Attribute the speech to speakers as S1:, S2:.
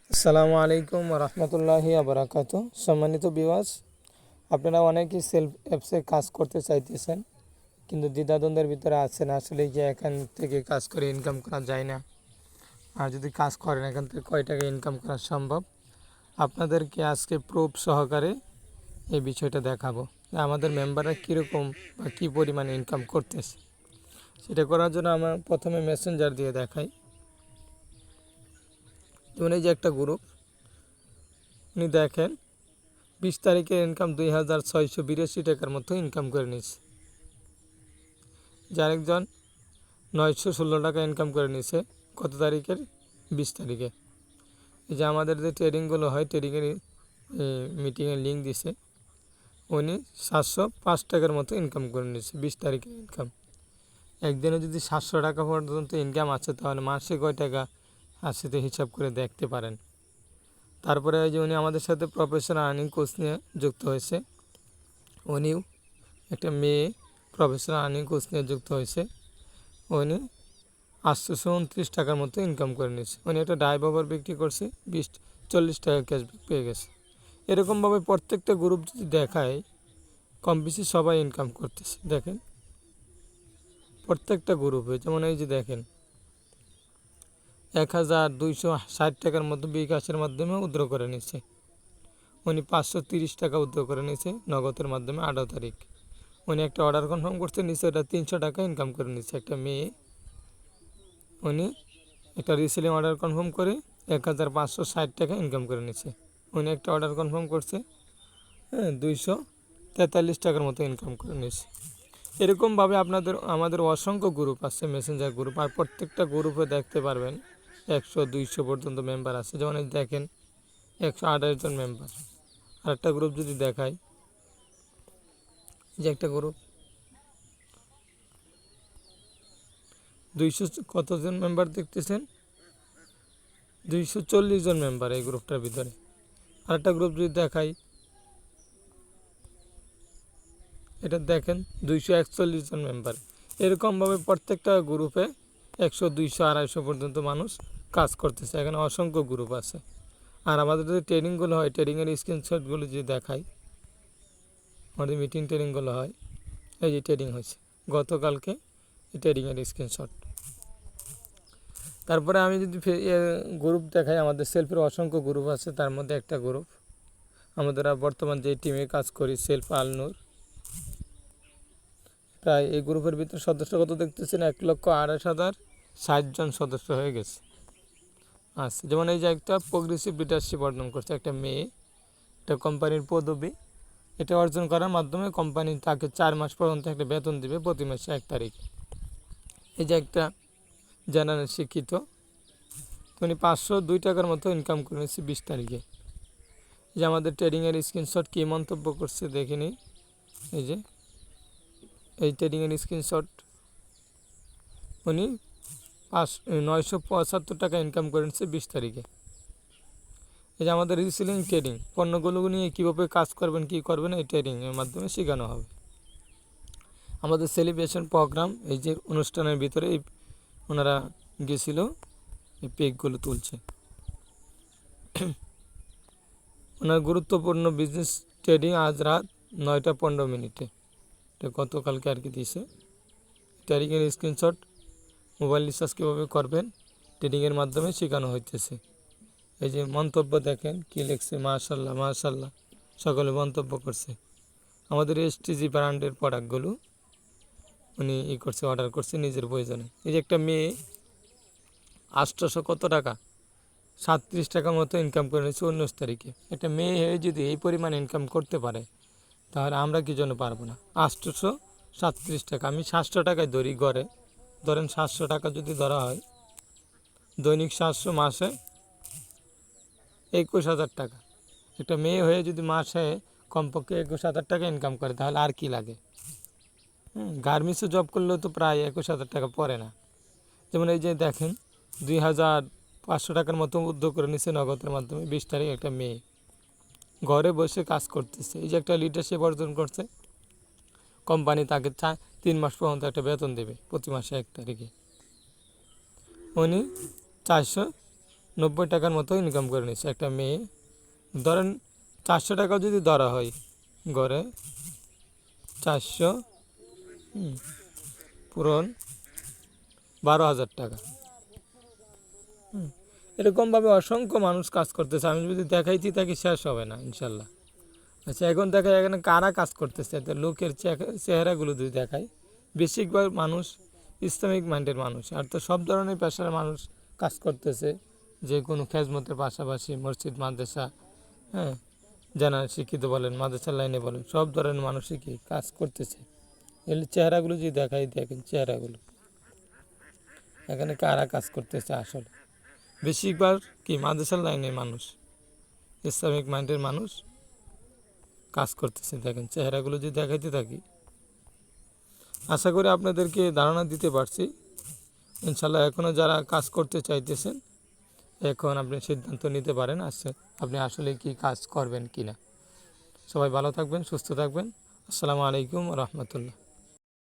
S1: আসসালামু আলাইকুম রহমতুল্লাহি আবরাকাত। সম্মানিত ভিউয়ার্স, আপনারা অনেকেই সেলফ অ্যাপসে কাজ করতে চাইতেছেন, কিন্তু দ্বিধাদ্বন্দ্বের ভিতরে আছেন আসলে যে এখান থেকে কাজ করে ইনকাম করা যায় না, আর যদি কাজ করেন এখান থেকে কয় টাকা ইনকাম করা সম্ভব। আপনাদেরকে আজকে প্রুফ সহকারে এই বিষয়টা দেখাবো আমাদের মেম্বাররা কীরকম বা কী পরিমাণে ইনকাম করতেছে। সেটা করার জন্য আমরা প্রথমে মেসেঞ্জার দিয়ে দেখাই। যেমন এই যে একটা গ্রুপ, উনি দেখেন 20 তারিখের ইনকাম 2682 টাকার মতো ইনকাম করে নিয়েছে। যে আরেকজন 916 টাকা ইনকাম করে নিয়েছে কত তারিখের? 20 তারিখে। এই যে আমাদের যে ট্রেডিংগুলো হয়, ট্রেডিংয়ের মিটিংয়ের লিঙ্ক দিছে, উনি 705 টাকার মতো ইনকাম করে নিয়েছে 20 তারিখের ইনকাম। একদিনে যদি 700 টাকা পর্যন্ত ইনকাম আছে, তাহলে মাসে কয় টাকা আছে তো হিসাব করে দেখতে পারেন। তারপরে এই যে উনি আমাদের সাথে প্রফেশনাল আর্নিং কোর্স নিয়ে যুক্ত হয়েছে। উনিও একটা মেয়ে প্রফেশনাল আর্নিং কোর্স নিয়ে যুক্ত হয়েছে। উনি 829 টাকার মতো ইনকাম করে নিয়েছে। উনি একটা ডাইভার বিক্রি করছে, 40 টাকা ক্যাশব্যাক পেয়ে গেছে। এরকমভাবে প্রত্যেকটা গ্রুপ যদি দেখায়, কম বেশি সবাই ইনকাম করতেছে। দেখেন প্রত্যেকটা গ্রুপে, যেমন এই যে দেখেন 1260 টাকার মতো বিকাশের মাধ্যমে উইথড্র করে নিয়েছে। উনি 530 টাকা উইথড্র করে নিয়েছে নগদের মাধ্যমে 18 তারিখ। উনি একটা অর্ডার কনফার্ম করছে, নিচে ওটা 300 টাকা ইনকাম করে নিচ্ছে একটা মেয়ে। উনি একটা রিসেলিং অর্ডার কনফার্ম করে 1560 টাকা ইনকাম করে নিচ্ছে। উনি একটা অর্ডার কনফার্ম করছে, 243 টাকার মতো ইনকাম করে নিচ্ছে। এরকমভাবে আমাদের অসংখ্য গ্রুপ আছে, মেসেঞ্জার গ্রুপ, আর প্রত্যেকটা গ্রুপে দেখতে পারবেন 100-200 পর্যন্ত মেম্বার আছে। যেমন দেখেন 128 জন মেম্বার। আর একটা গ্রুপ যদি দেখায়, যে একটা গ্রুপ 200 কতজন মেম্বার দেখতেছেন? 240 জন মেম্বার এই গ্রুপটার ভিতরে। আরেকটা গ্রুপ যদি দেখাই, এটা দেখেন 241 জন মেম্বার। এরকমভাবে প্রত্যেকটা গ্রুপে 100, 200, 250 পর্যন্ত মানুষ কাজ করতেছে। এখানে অসংখ্য গ্রুপ আছে। আর আমাদের যে ট্রেনিংগুলো হয়, ট্রেনিংয়ের স্ক্রিনশটগুলো যদি দেখাই, আমাদের মিটিং ট্রেনিংগুলো হয়, এই যে ট্রেনিং হয়েছে গতকালকে, এই ট্রেনিংয়ের স্ক্রিনশট। তারপরে আমি যদি গ্রুপ দেখাই, আমাদের সেলফের অসংখ্য গ্রুপ আছে। তার মধ্যে একটা গ্রুপ আমাদের বর্তমান যে টিমে কাজ করি, সেলফ আলনুর, প্রায় এই গ্রুপের ভিতরে সদস্য কত দেখতেছেন? 1,28,060 জন সদস্য হয়ে গেছে। আচ্ছা, যেমন এই যে একটা প্রোগ্রেসিভ লিডারশিপ অর্জন করছে একটা মেয়ে, একটা কোম্পানির পদবি। এটা অর্জন করার মাধ্যমে কোম্পানি তাকে 4 মাস পর্যন্ত একটা বেতন দেবে প্রতি মাসে 1 তারিখ। এই যে একটা জেনারেল শিক্ষিত, উনি 502 টাকার মতো ইনকাম করেছে 20 তারিখে। যে আমাদের ট্রেডিংয়ের স্ক্রিনশট কী মন্তব্য করছে দেখে নিই। এই যে এই ট্রেডিংয়ের স্ক্রিনশট, উনি 975 টাকা ইনকাম করেছে 20 তারিখে। এই যে আমাদের রিসেলিং ট্রেডিং, পণ্যগুলো নিয়ে কীভাবে কাজ করবেন, কী করবেন, এই ট্রেডিংয়ের মাধ্যমে শেখানো হবে। আমাদের সেলিব্রেশন প্রোগ্রাম, এই যে অনুষ্ঠানের ভিতরে এই ওনারা গেছিল, এই পেকগুলো তুলছে। ওনার গুরুত্বপূর্ণ বিজনেস ট্রেডিং আজ রাত 9টা 15 মিনিটে, এটা গতকালকে আর কি দিয়েছে। ট্রেডিংয়ের স্ক্রিনশট, মোবাইল রিচার্জ কীভাবে করবেন ট্রেডিংয়ের মাধ্যমে শেখানো হইতেছে। এই যে মন্তব্য দেখেন কী লিখছে, মাশাল্লাহ মাশাল্লাহ, সকলে মন্তব্য করছে। আমাদের এসটিজি ব্র্যান্ডের প্রোডাক্টগুলো উনি করছে, অর্ডার করছে নিজের প্রয়োজনে। এই যে একটা মেয়ে 800 কত টাকা, 37 টাকার মতো ইনকাম করে নিয়েছে 19 তারিখে। একটা মেয়ে হয়ে যদি এই পরিমাণ ইনকাম করতে পারে, তাহলে আমরা কি জন্য পারবো না? 837 টাকা, আমি 700 টাকায় ধরি গড়ে, ধরেন 700 টাকা যদি ধরা হয়, দৈনিক 700, মাসে 21,000 টাকা। একটা মেয়ে হয়ে যদি মাসে কমপক্ষে 21,000 টাকা ইনকাম করে, তাহলে আর কি লাগে? গার্মেন্টসে জব করলেও তো প্রায় 21,000 টাকা পড়ে না। যেমন এই যে দেখেন 2,500 টাকার মতো উদ্যোগ করে নিচ্ছে নগদের মাধ্যমে 20 তারিখ একটা মেয়ে ঘরে বসে কাজ করতেছে। এই যে একটা লিডারশিপ অর্জন করছে, কোম্পানি তাকে 3 মাস পর্যন্ত একটা বেতন দেবে প্রতি মাসে 1 তারিখে। উনি 90 টাকার মতো ইনকাম করে নিচ্ছে একটা মেয়ে। ধরেন 400 টাকা যদি ধরা হয় গড়ে, 400 পূরণ 12,000 টাকা। এরকমভাবে অসংখ্য মানুষ কাজ করতেছে, আমি যদি দেখাইতে থাকি শেষ হবে না ইনশাল্লাহ। আচ্ছা, এখন দেখা এখানে কারা কাজ করতেছে, তো লোকের চেহারাগুলো যদি দেখায়, বেশিরভাগ মানুষ ইসলামিক মাইন্ডের মানুষ। আর তো সব ধরনের পেশার মানুষ কাজ করতেছে, যে কোনো খেজমতের পাশাপাশি মসজিদ মাদ্রাসা, হ্যাঁ, জানা শিক্ষিত বলেন, মাদ্রাসার লাইনে বলেন, সব ধরনের মানুষই কি কাজ করতেছে। এর চেহারাগুলো যদি দেখাই, দেখেন চেহারাগুলো এখানে কারা কাজ করতেছে। আসলে বেশিরভাগ কি মাদ্রাসার লাইনের মানুষ, ইসলামিক মাইন্ডের মানুষ কাজ করতেছে। দেখেন চেহারাগুলো যদি দেখাইতে থাকি, আশা করি আপনাদেরকে ধারণা দিতে পারছি ইনশাল্লাহ। এখনও যারা কাজ করতে চাইতেছেন, এখন আপনি সিদ্ধান্ত নিতে পারেন আপনি আসলে কি কাজ করবেন কি না। সবাই ভালো থাকবেন, সুস্থ থাকবেন। আসসালামু আলাইকুম রহমতুল্লাহ।